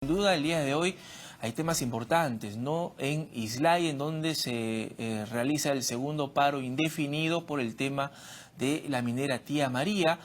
Sin duda, el día de hoy hay temas importantes, ¿no? En Islay, en donde se realiza el segundo paro indefinido por el tema de la minera Tía María,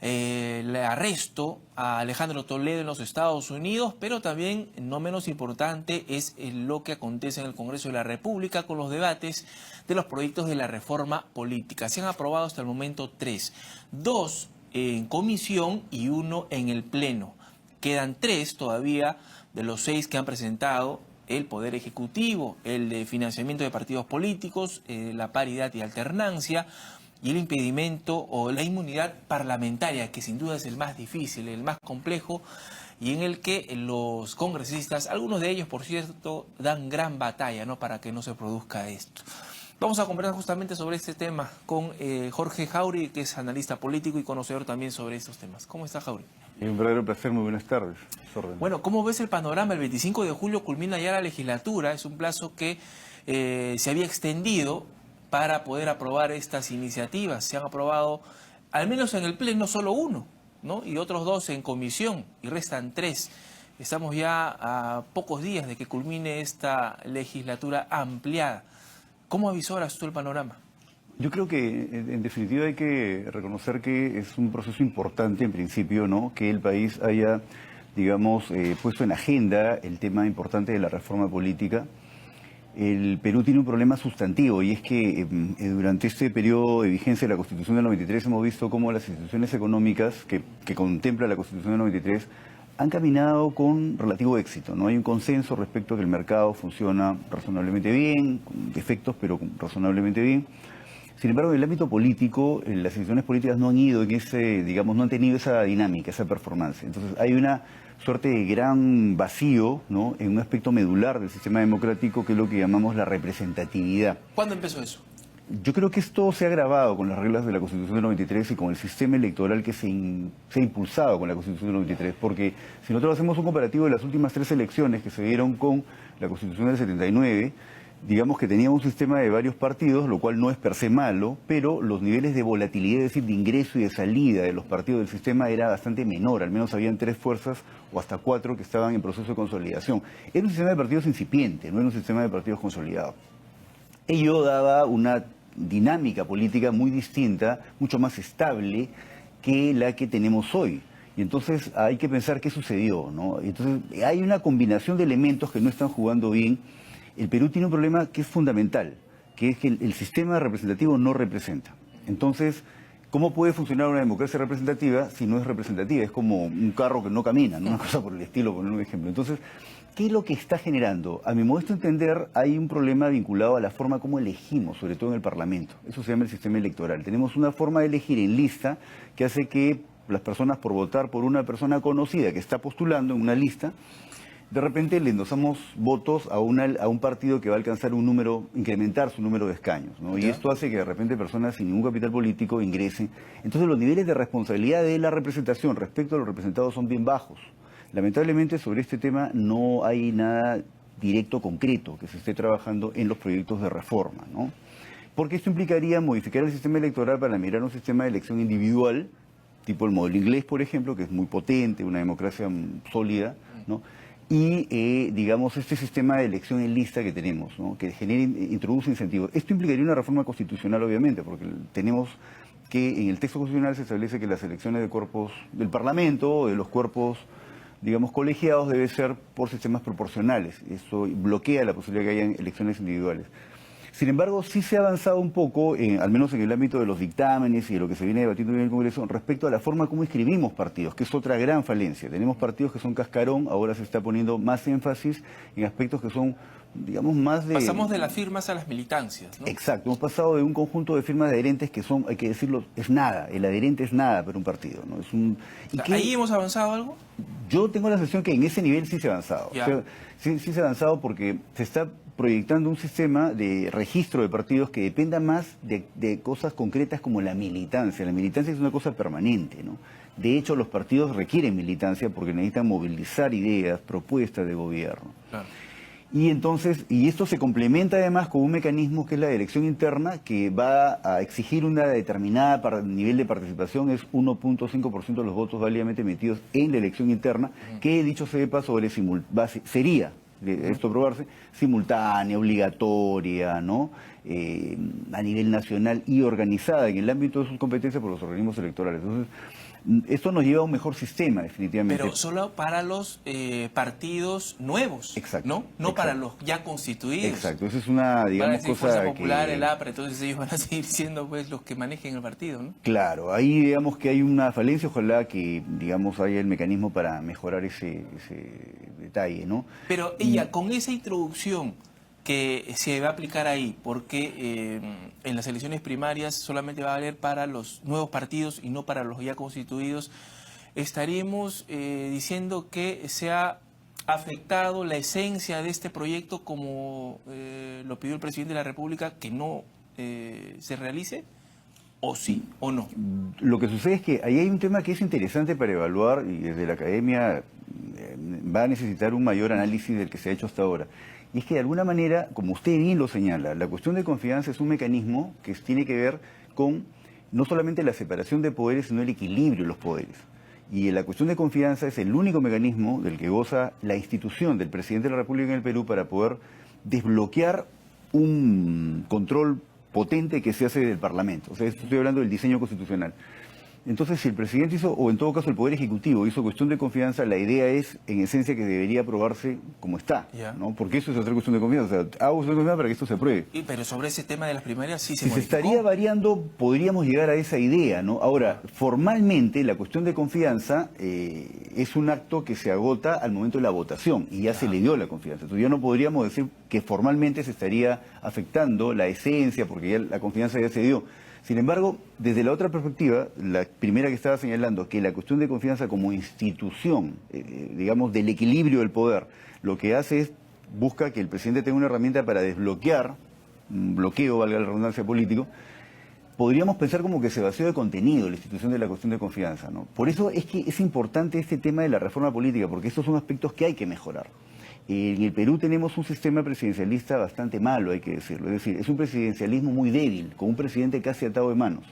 el arresto a Alejandro Toledo en los Estados Unidos, pero también, no menos importante, es lo que acontece en el Congreso de la República con los debates de los proyectos de la reforma política. Se han aprobado hasta el momento 3, 2 en comisión y 1 en el Pleno. Quedan 3 todavía de los 6 que han presentado el Poder Ejecutivo: el de financiamiento de partidos políticos, la paridad y alternancia, y el impedimento o la inmunidad parlamentaria, que sin duda es el más difícil, el más complejo, y en el que los congresistas, algunos de ellos, por cierto, dan gran batalla, ¿no?, para que no se produzca esto. Vamos a conversar justamente sobre este tema con Jorge Jáuregui, que es analista político y conocedor también sobre estos temas. ¿Cómo está, Jáuregui? Un verdadero placer, muy buenas tardes. Bueno, ¿cómo ves el panorama? El 25 de julio culmina ya la legislatura, es un plazo que se había extendido para poder aprobar estas iniciativas. Se han aprobado, al menos en el Pleno, solo 1, ¿no? Y otros 2 en comisión, y restan 3. Estamos ya a pocos días de que culmine esta legislatura ampliada. ¿Cómo avisoras tú el panorama? Yo creo que, en definitiva, hay que reconocer que es un proceso importante, en principio, ¿no?, que el país haya, digamos, puesto en agenda el tema importante de la reforma política. El Perú tiene un problema sustantivo, y es que durante este periodo de vigencia de la Constitución del 93 hemos visto cómo las instituciones económicas que contempla la Constitución del 93 han caminado con relativo éxito, ¿no? Hay un consenso respecto a que el mercado funciona razonablemente bien, con defectos, pero razonablemente bien. Sin embargo, en el ámbito político, las instituciones políticas no han ido en ese, digamos, no han tenido esa dinámica, esa performance. Entonces, hay una suerte de gran vacío, ¿no?, en un aspecto medular del sistema democrático, que es lo que llamamos la representatividad. ¿Cuándo empezó eso? Yo creo que esto se ha agravado con las reglas de la Constitución del 93 y con el sistema electoral que se ha impulsado con la Constitución del 93, porque si nosotros hacemos un comparativo de las últimas 3 elecciones que se dieron con la Constitución del 79, digamos que teníamos un sistema de varios partidos, lo cual no es per se malo, pero los niveles de volatilidad, es decir, de ingreso y de salida de los partidos del sistema era bastante menor. Al menos habían 3 fuerzas o hasta 4 que estaban en proceso de consolidación. Era un sistema de partidos incipiente, no era un sistema de partidos consolidado. Ello daba una dinámica política muy distinta, mucho más estable que la que tenemos hoy. Y entonces hay que pensar qué sucedió, ¿no? Entonces hay una combinación de elementos que no están jugando bien. El Perú tiene un problema que es fundamental, que es que el sistema representativo no representa. Entonces, ¿cómo puede funcionar una democracia representativa si no es representativa? Es como un carro que no camina, ¿no? Una cosa por el estilo, por un ejemplo. Entonces, ¿qué es lo que está generando? A mi modesto entender, hay un problema vinculado a la forma como elegimos, sobre todo en el Parlamento. Eso se llama el sistema electoral. Tenemos una forma de elegir en lista que hace que las personas, por votar por una persona conocida que está postulando en una lista, de repente le endosamos votos a un partido que va a alcanzar un número, incrementar su número de escaños, ¿no? Y esto hace que de repente personas sin ningún capital político ingresen. Entonces los niveles de responsabilidad de la representación respecto a los representados son bien bajos. Lamentablemente sobre este tema no hay nada directo, concreto, que se esté trabajando en los proyectos de reforma, ¿no? Porque esto implicaría modificar el sistema electoral para mirar un sistema de elección individual, tipo el modelo inglés, por ejemplo, que es muy potente, una democracia sólida, ¿no? Y, digamos, este sistema de elección en lista que tenemos, ¿no?, que introduce incentivos. Esto implicaría una reforma constitucional, obviamente, porque tenemos que en el texto constitucional se establece que las elecciones de cuerpos del Parlamento o de los cuerpos, digamos, colegiados, debe ser por sistemas proporcionales. Eso bloquea la posibilidad de que haya elecciones individuales. Sin embargo, sí se ha avanzado un poco, al menos en el ámbito de los dictámenes y de lo que se viene debatiendo en el Congreso, respecto a la forma como inscribimos partidos, que es otra gran falencia. Tenemos partidos que son cascarón, ahora se está poniendo más énfasis en aspectos que son, digamos, más de... Pasamos de las firmas a las militancias, ¿no? Exacto, hemos pasado de un conjunto de firmas de adherentes que son, hay que decirlo, es nada. El adherente es nada para un partido, ¿no? ¿Ahí hemos avanzado algo? Yo tengo la sensación que en ese nivel sí se ha avanzado. O sea, sí se ha avanzado porque se está proyectando un sistema de registro de partidos que dependa más de cosas concretas como la militancia. La militancia es una cosa permanente, ¿no? De hecho, los partidos requieren militancia porque necesitan movilizar ideas, propuestas de gobierno. Claro. Y entonces, y esto se complementa además con un mecanismo que es la elección interna, que va a exigir una determinada nivel de participación, es 1.5% de los votos válidamente emitidos en la elección interna, que dicho sea de paso, sería, de esto aprobarse, simultánea, obligatoria, ¿no? A nivel nacional y organizada en el ámbito de sus competencias por los organismos electorales. Entonces, esto nos lleva a un mejor sistema, definitivamente. Pero solo para los partidos nuevos, Exacto, ¿no? No exacto. para los ya constituidos. Exacto, esa es una, digamos, para Fuerza cosa Popular, que... el APRA, entonces ellos van a seguir siendo pues los que manejen el partido, ¿no? Claro, ahí digamos que hay una falencia, ojalá que, digamos, haya el mecanismo para mejorar ese detalle, ¿no? Pero ella, con esa introducción que se va a aplicar ahí, porque en las elecciones primarias solamente va a valer para los nuevos partidos y no para los ya constituidos, estaríamos diciendo que se ha afectado la esencia de este proyecto como lo pidió el presidente de la República, que no se realice, o sí, o no. Lo que sucede es que ahí hay un tema que es interesante para evaluar y desde la academia va a necesitar un mayor análisis del que se ha hecho hasta ahora. Y es que de alguna manera, como usted bien lo señala, la cuestión de confianza es un mecanismo que tiene que ver con no solamente la separación de poderes, sino el equilibrio de los poderes. Y la cuestión de confianza es el único mecanismo del que goza la institución del presidente de la República en el Perú para poder desbloquear un control potente que se hace del Parlamento. O sea, estoy hablando del diseño constitucional. Entonces, si el presidente hizo, o en todo caso el Poder Ejecutivo hizo cuestión de confianza, la idea es, en esencia, que debería aprobarse como está, ¿no? Porque eso es otra cuestión de confianza. O sea, hago cuestión de confianza para que esto se apruebe. Pero sobre ese tema de las primarias sí se Si se modificó. estaría variando, podríamos llegar a esa idea, ¿no? Ahora, formalmente, la cuestión de confianza es un acto que se agota al momento de la votación, y ya se le dio la confianza. Entonces, ya no podríamos decir que formalmente se estaría afectando la esencia, porque ya la confianza ya se dio. Sin embargo, desde la otra perspectiva, la primera que estaba señalando, que la cuestión de confianza como institución, digamos, del equilibrio del poder, lo que hace es, busca que el presidente tenga una herramienta para desbloquear, un bloqueo, valga la redundancia, político. Podríamos pensar como que se vació de contenido la institución de la cuestión de confianza, ¿no? Por eso es que es importante este tema de la reforma política, porque estos son aspectos que hay que mejorar. En el Perú tenemos un sistema presidencialista bastante malo, hay que decirlo. Es decir, es un presidencialismo muy débil, con un presidente casi atado de manos.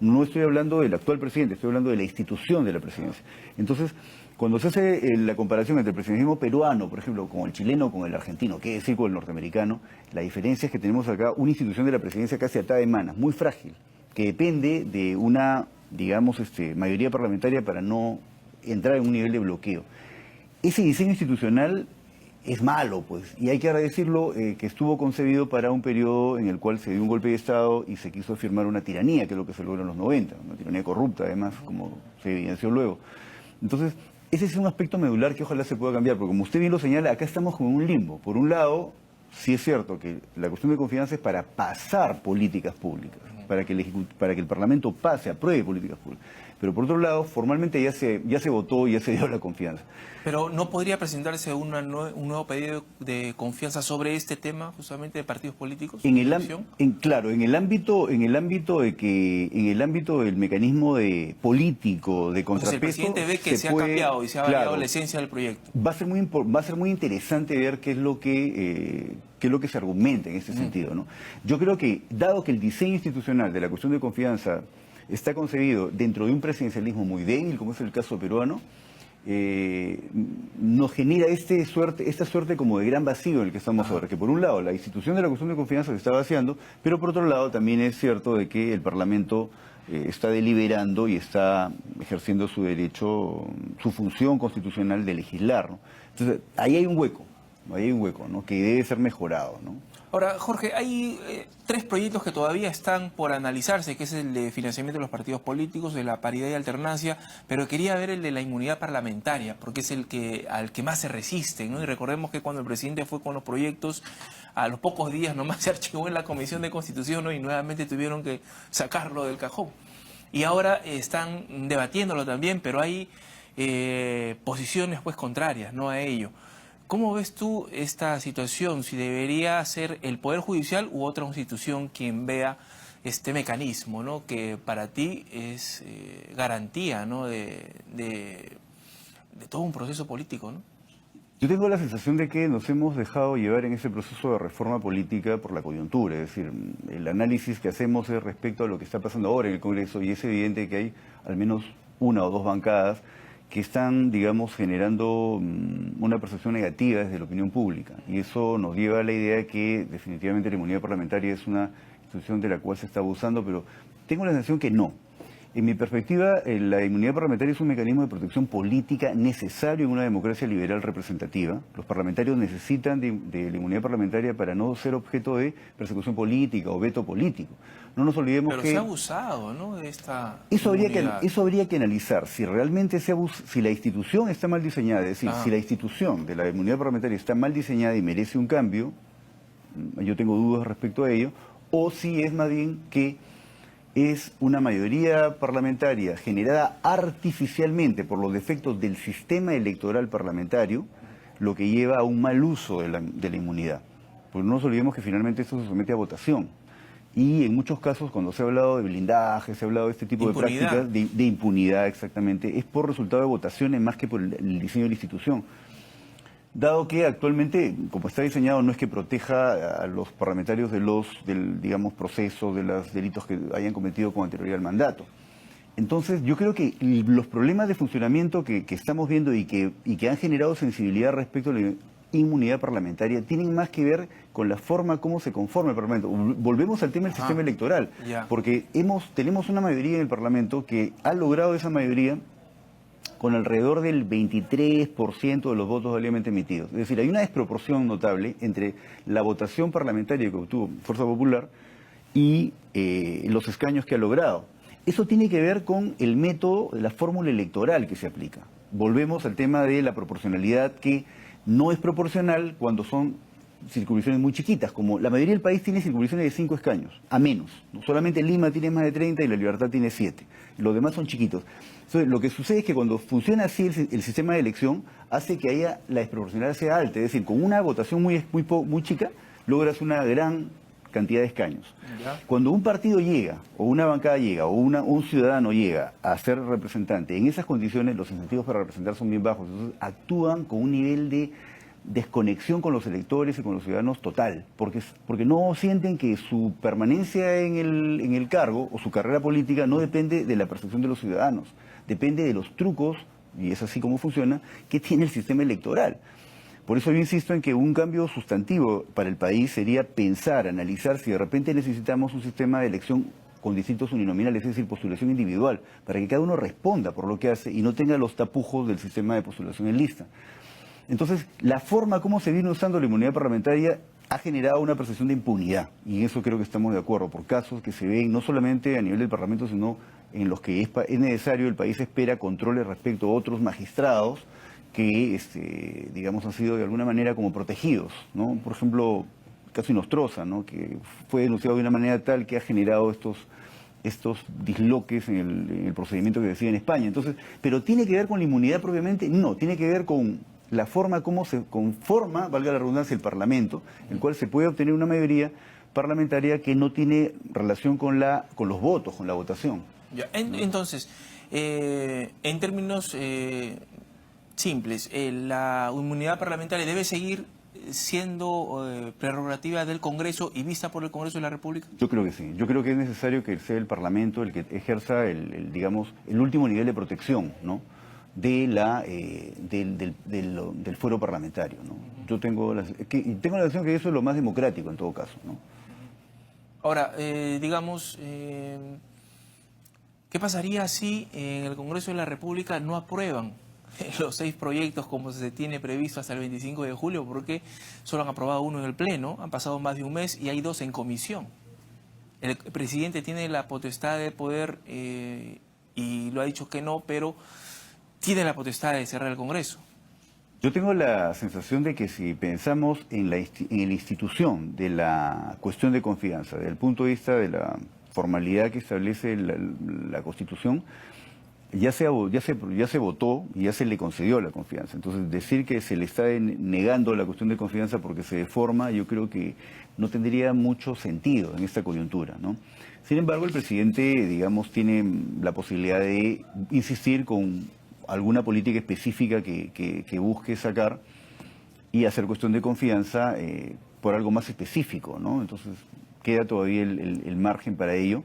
No estoy hablando del actual presidente, estoy hablando de la institución de la presidencia. Entonces, cuando se hace la comparación entre el presidencialismo peruano, por ejemplo, con el chileno o con el argentino, qué decir con el norteamericano, la diferencia es que tenemos acá una institución de la presidencia casi atada de manos, muy frágil, que depende de una, digamos, mayoría parlamentaria para no entrar en un nivel de bloqueo. Ese diseño institucional es malo, pues, y hay que decirlo, que estuvo concebido para un periodo en el cual se dio un golpe de Estado y se quiso afirmar una tiranía, que es lo que se logró en los 90, una tiranía corrupta, además, como se evidenció luego. Entonces, ese es un aspecto medular que ojalá se pueda cambiar, porque como usted bien lo señala, acá estamos como en un limbo. Por un lado, sí es cierto que la cuestión de confianza es para pasar políticas públicas, para que el Parlamento pase, apruebe políticas públicas. Pero por otro lado, formalmente ya se votó, ya se dio la confianza. Pero ¿no podría presentarse un nuevo pedido de confianza sobre este tema, justamente de partidos políticos? Claro, en el ámbito del mecanismo político de contrapeso. Si el presidente ve que se ha cambiado y se ha variado la esencia del proyecto. Va a ser muy interesante ver qué es lo que se argumenta en ese sentido, ¿no? Yo creo que, dado que el diseño institucional de la cuestión de confianza está concebido dentro de un presidencialismo muy débil, como es el caso peruano, nos genera esta suerte como de gran vacío en el que estamos ahora, que por un lado la institución de la cuestión de confianza se está vaciando, pero por otro lado también es cierto de que el Parlamento está deliberando y está ejerciendo su derecho, su función constitucional de legislar, ¿no? Entonces, ahí hay un hueco, ¿no? Que debe ser mejorado, ¿no? Ahora, Jorge, hay tres proyectos que todavía están por analizarse, que es el de financiamiento de los partidos políticos, de la paridad y alternancia, pero quería ver el de la inmunidad parlamentaria, porque es al que más se resisten, ¿no? Y recordemos que cuando el presidente fue con los proyectos, a los pocos días nomás se archivó en la Comisión de Constitución, ¿no? Y nuevamente tuvieron que sacarlo del cajón. Y ahora están debatiéndolo también, pero hay posiciones pues contrarias, ¿no?, a ello. ¿Cómo ves tú esta situación? Si debería ser el Poder Judicial u otra institución quien vea este mecanismo, ¿no?, que para ti es garantía, ¿no?, de todo un proceso político, ¿no? Yo tengo la sensación de que nos hemos dejado llevar en ese proceso de reforma política por la coyuntura, es decir, el análisis que hacemos es respecto a lo que está pasando ahora en el Congreso y es evidente que hay al menos una o dos bancadas que están, digamos, generando una percepción negativa desde la opinión pública y eso nos lleva a la idea de que definitivamente la inmunidad parlamentaria es una institución de la cual se está abusando, pero tengo la sensación que no. En mi perspectiva, la inmunidad parlamentaria es un mecanismo de protección política necesario en una democracia liberal representativa. Los parlamentarios necesitan de la inmunidad parlamentaria para no ser objeto de persecución política o veto político. No nos olvidemos Pero que... se ha abusado, ¿no?, de esta Eso habría inmunidad. que analizar. Si realmente si la institución está mal diseñada, es decir, si la institución de la inmunidad parlamentaria está mal diseñada y merece un cambio, yo tengo dudas respecto a ello, o si es más bien que es una mayoría parlamentaria generada artificialmente por los defectos del sistema electoral parlamentario, lo que lleva a un mal uso de la inmunidad. Porque no nos olvidemos que finalmente esto se somete a votación. Y en muchos casos, cuando se ha hablado de blindaje, se ha hablado de este tipo de prácticas, de impunidad exactamente, es por resultado de votaciones más que por el diseño de la institución. Dado que actualmente, como está diseñado, no es que proteja a los parlamentarios del digamos, proceso, de los delitos que hayan cometido con anterioridad al mandato. Entonces, yo creo que los problemas de funcionamiento que estamos viendo y que han generado sensibilidad respecto a la inmunidad parlamentaria tienen más que ver con la forma como se conforma el Parlamento. Volvemos al tema del sistema electoral, porque tenemos una mayoría en el Parlamento que ha logrado esa mayoría con alrededor del 23% de los votos validamente emitidos. Es decir, hay una desproporción notable entre la votación parlamentaria que obtuvo Fuerza Popular y los escaños que ha logrado. Eso tiene que ver con el método de la fórmula electoral que se aplica. Volvemos al tema de la proporcionalidad que no es proporcional cuando son circunscripciones muy chiquitas, como la mayoría del país tiene circunscripciones de 5 escaños, a menos. Solamente Lima tiene más de 30 y La Libertad tiene 7. Los demás son chiquitos. Entonces, lo que sucede es que cuando funciona así el sistema de elección, hace que haya la desproporcionalidad sea alta. Es decir, con una votación muy chica, logras una gran cantidad de escaños. Cuando un partido llega, o una bancada llega, o un ciudadano llega a ser representante, en esas condiciones los incentivos para representar son bien bajos. Entonces, actúan con un nivel de desconexión con los electores y con los ciudadanos total, porque no sienten que su permanencia en el cargo o su carrera política no depende de la percepción de los ciudadanos, depende de los trucos, y es así como funciona, que tiene el sistema electoral. Por eso yo insisto en que un cambio sustantivo para el país sería pensar, analizar si de repente necesitamos un sistema de elección con distritos uninominales, es decir, postulación individual, para que cada uno responda por lo que hace y no tenga los tapujos del sistema de postulación en lista. Entonces, la forma como se viene usando la inmunidad parlamentaria ha generado una percepción de impunidad, y en eso creo que estamos de acuerdo, por casos que se ven no solamente a nivel del Parlamento, sino en los que es necesario, el país espera controles respecto a otros magistrados que, digamos, han sido de alguna manera como protegidos, ¿no? Por ejemplo, el caso Inostroza, ¿no?, que fue denunciado de una manera tal que ha generado estos disloques en el procedimiento que decide en España. Entonces, ¿pero tiene que ver con la inmunidad propiamente? No, tiene que ver con la forma como se conforma, valga la redundancia, el Parlamento, el cual se puede obtener una mayoría parlamentaria que no tiene relación con los votos, con la votación. Entonces, en términos simples, la inmunidad parlamentaria debe seguir siendo prerrogativa del Congreso y vista por el Congreso de la República. Yo creo que sí. Yo creo que es necesario que sea el Parlamento el que ejerza digamos, el último nivel de protección, ¿no?, del fuero parlamentario, ¿no? Yo tengo la sensación que eso es lo más democrático en todo caso, ¿no? Ahora, digamos, ¿qué pasaría si en el Congreso de la República no aprueban los 6 proyectos como se tiene previsto hasta el 25 de julio? Porque solo han aprobado uno en el Pleno, han pasado más de un mes y hay 2 en comisión. El presidente tiene la potestad de poder, y lo ha dicho que no, pero tiene la potestad de cerrar el Congreso. Yo tengo la sensación de que si pensamos en la institución de la cuestión de confianza, desde el punto de vista de la formalidad que establece la Constitución, ya se votó y ya se le concedió la confianza. Entonces, decir que se le está negando la cuestión de confianza porque se deforma, yo creo que no tendría mucho sentido en esta coyuntura, ¿no? Sin embargo, el presidente, digamos, tiene la posibilidad de insistir con alguna política específica que busque sacar y hacer cuestión de confianza por algo más específico, ¿no? Entonces queda todavía el margen para ello.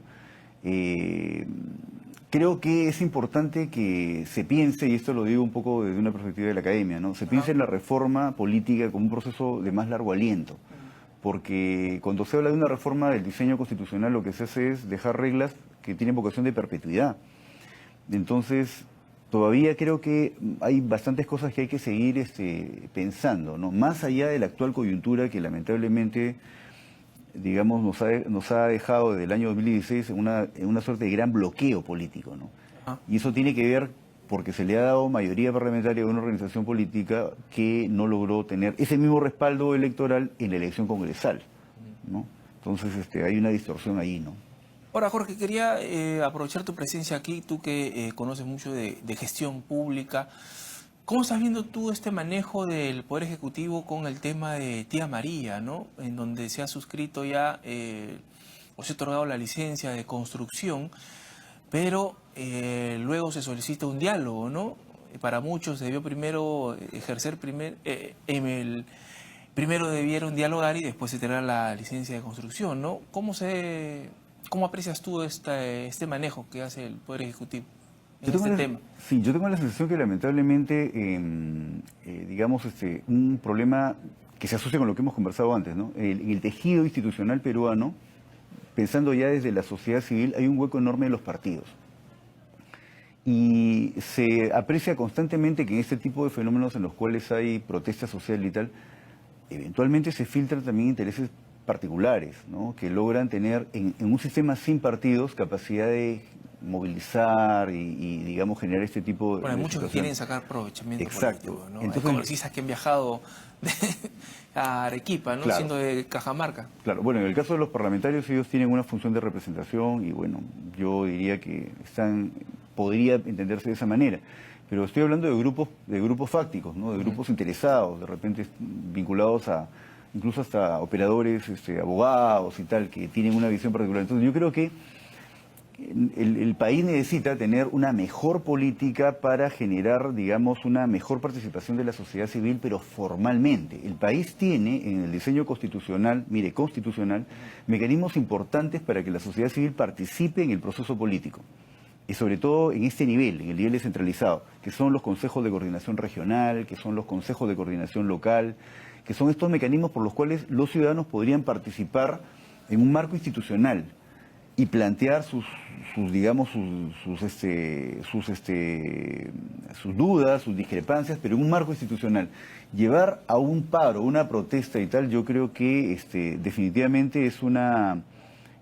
Creo que es importante que se piense, y esto lo digo un poco desde una perspectiva de la academia, ¿no? Se piense en la reforma política como un proceso de más largo aliento, porque cuando se habla de una reforma del diseño constitucional lo que se hace es dejar reglas que tienen vocación de perpetuidad. Entonces, todavía creo que hay bastantes cosas que hay que seguir pensando, ¿no? Más allá de la actual coyuntura que lamentablemente, digamos, nos ha dejado desde el año 2016 en una suerte de gran bloqueo político, ¿no? Y eso tiene que ver porque se le ha dado mayoría parlamentaria a una organización política que no logró tener ese mismo respaldo electoral en la elección congresal, ¿no? Entonces hay una distorsión ahí, ¿no? Ahora, Jorge, quería aprovechar tu presencia aquí, tú que conoces mucho de gestión pública. ¿Cómo estás viendo tú este manejo del Poder Ejecutivo con el tema de Tía María, ¿no? En donde se ha suscrito ya, o se ha otorgado la licencia de construcción, pero luego se solicita un diálogo, ¿no? Para muchos se debió primero primero debieron dialogar y después se tendrá la licencia de construcción, ¿no? ¿Cómo aprecias tú este manejo que hace el Poder Ejecutivo en este tema? Sí, yo tengo la sensación que lamentablemente, digamos, un problema que se asocia con lo que hemos conversado antes, ¿no? El tejido institucional peruano, pensando ya desde la sociedad civil, hay un hueco enorme de los partidos. Y se aprecia constantemente que en este tipo de fenómenos en los cuales hay protesta social y tal, eventualmente se filtran también intereses particulares, ¿no? Que logran tener en un sistema sin partidos capacidad de movilizar y digamos, generar este tipo de... Bueno, hay muchos que quieren sacar aprovechamiento político, ¿no? Entonces, hay congresistas que han viajado a Arequipa, ¿no? Claro. Siendo de Cajamarca. Claro, bueno, en el caso de los parlamentarios ellos tienen una función de representación y bueno, yo diría que podría entenderse de esa manera. Pero estoy hablando de grupos fácticos, ¿no? De grupos interesados, de repente vinculados incluso hasta operadores, abogados y tal, que tienen una visión particular. Entonces yo creo que el país necesita tener una mejor política para generar, digamos, una mejor participación de la sociedad civil, pero formalmente. El país tiene en el diseño constitucional, constitucional, mecanismos importantes para que la sociedad civil participe en el proceso político. Y sobre todo en este nivel, en el nivel descentralizado, que son los consejos de coordinación regional, que son los consejos de coordinación local, que son estos mecanismos por los cuales los ciudadanos podrían participar en un marco institucional y plantear sus dudas, sus discrepancias, pero en un marco institucional. Llevar a un paro, una protesta y tal, yo creo que definitivamente es una...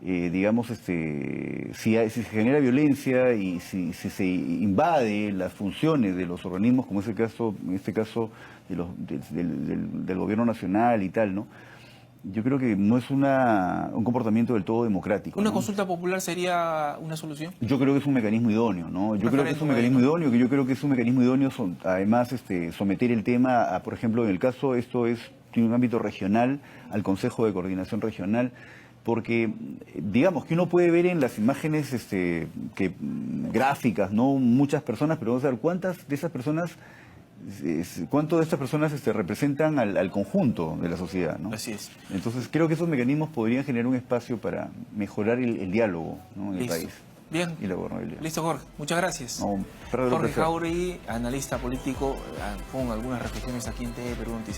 si se genera violencia y si se invade las funciones de los organismos, como es el caso, en este caso del gobierno nacional y tal, ¿no? Yo creo que no es un comportamiento del todo democrático. ¿Una ¿no? consulta popular sería una solución? Yo creo que es un mecanismo idóneo, ¿no? Yo creo que es un mecanismo idóneo, además someter el tema a, por ejemplo, en el caso, tiene un ámbito regional, al Consejo de Coordinación Regional, porque digamos que uno puede ver en las imágenes gráficas, ¿no? Muchas personas, pero vamos a ver cuántas de esas personas representan al conjunto de la sociedad, ¿no? Así es. Entonces creo que esos mecanismos podrían generar un espacio para mejorar el diálogo, ¿no? En el país. Bien. Y la gobernabilidad. Listo, Jorge. Muchas gracias. No, Jorge Jauregui, analista político, con algunas reflexiones aquí en TV Perú Noticias.